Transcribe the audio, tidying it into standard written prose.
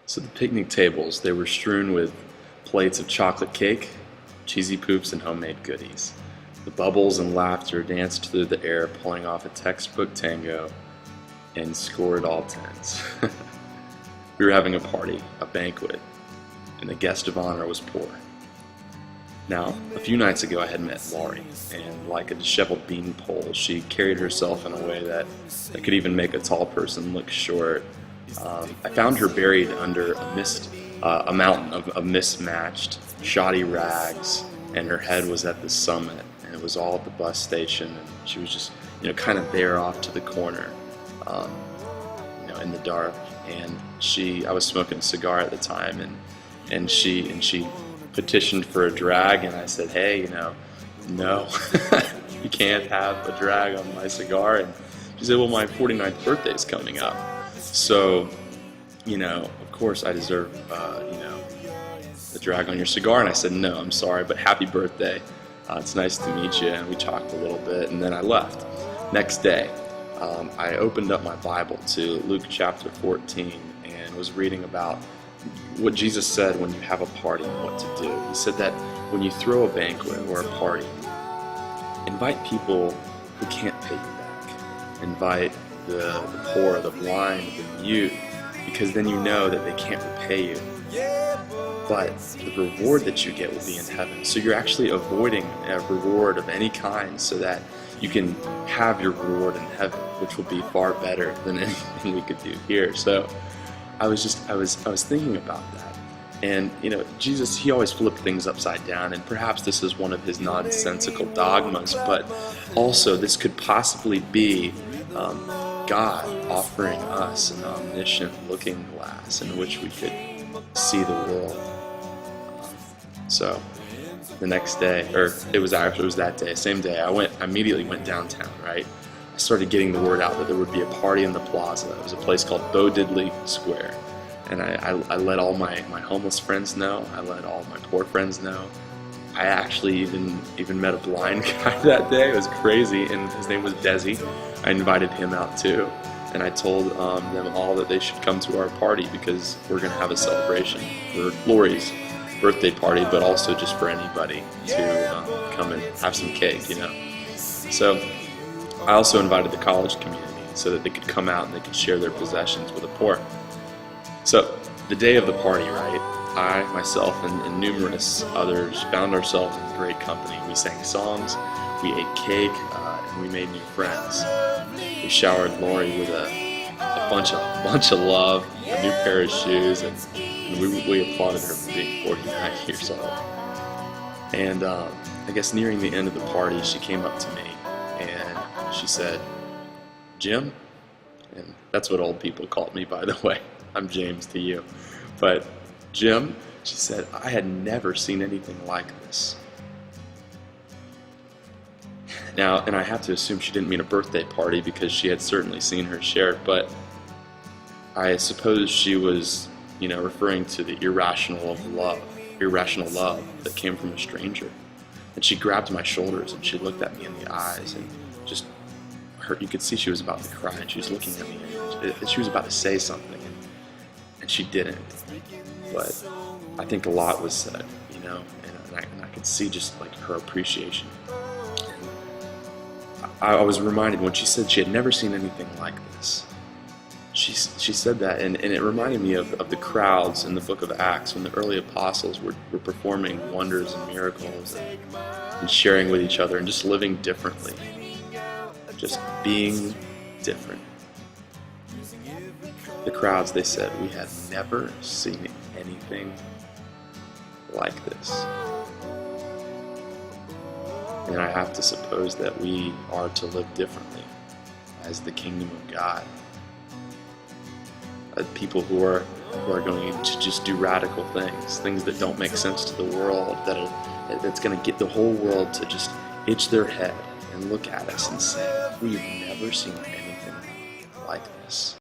So the picnic tables, they were strewn with plates of chocolate cake, cheesy poops, and homemade goodies. The bubbles and laughter danced through the air, pulling off a textbook tango and scored all tens. We were having a party, a banquet, and the guest of honor was poor. Now, a few nights ago I had met Laurie, and like a disheveled beanpole, she carried herself in a way that could even make a tall person look short. I found her buried under a mountain of mismatched, shoddy rags, and her head was at the summit, and it was all at the bus station, and she was just, kind of there off to the corner, in the dark. And I was smoking a cigar at the time, and she petitioned for a drag, and I said, hey, no, you can't have a drag on my cigar. And she said, well, my 49th birthday is coming up, so, of course I deserve, the drag on your cigar. And I said, no, I'm sorry, but happy birthday. It's nice to meet you. And we talked a little bit, and then I left. Next day, I opened up my Bible to Luke chapter 14 and was reading about what Jesus said when you have a party and what to do. He said that when you throw a banquet or a party, invite people who can't pay you back. Invite the poor, the blind, the mute, because then you know that they can't repay you. But the reward that you get will be in heaven. So you're actually avoiding a reward of any kind so that you can have your reward in heaven, which will be far better than anything we could do here. So I was thinking about that. And Jesus, he always flipped things upside down, and perhaps this is one of his nonsensical dogmas, but also this could possibly be God offering us an omniscient looking glass in which we could see the world. So the next day, or it was that day, same day, I immediately went downtown, right? I started getting the word out that there would be a party in the plaza. It was a place called Bo Diddley Square. And I let all my homeless friends know. I let all my poor friends know. I actually even met a blind guy that day. It was crazy, and his name was Desi. I invited him out too, and I told them all that they should come to our party because we're going to have a celebration for Laurie's birthday party, but also just for anybody to come and have some cake, So I also invited the college community so that they could come out and they could share their possessions with the poor. So the day of the party, right, I, myself, and numerous others found ourselves in great company. We sang songs, we ate cake, and we made new friends. We showered Laurie with a bunch of love, a new pair of shoes, and we applauded her for being 49 years old. And I guess nearing the end of the party, she came up to me and she said, Jim, and that's what old people called me, by the way. I'm James to you. But Jim, she said, I had never seen anything like this. Now, and I have to assume she didn't mean a birthday party because she had certainly seen her share, but I suppose she was, referring to the irrational love that came from a stranger. And she grabbed my shoulders and she looked at me in the eyes and just you could see she was about to cry, and she was looking at me and she was about to say something. And she didn't, but I think a lot was said, and I could see just like her appreciation. I was reminded when she said she had never seen anything like this. She said that, and it reminded me of the crowds in the book of Acts when the early apostles were performing wonders and miracles and sharing with each other and just living differently, just being different. The crowds, they said, we had never seen anything like this. And I have to suppose that we are to live differently as the kingdom of God. People who are going to just do radical things that don't make sense to the world, that's going to get the whole world to just itch their head and look at us and say, we've never seen anything like this.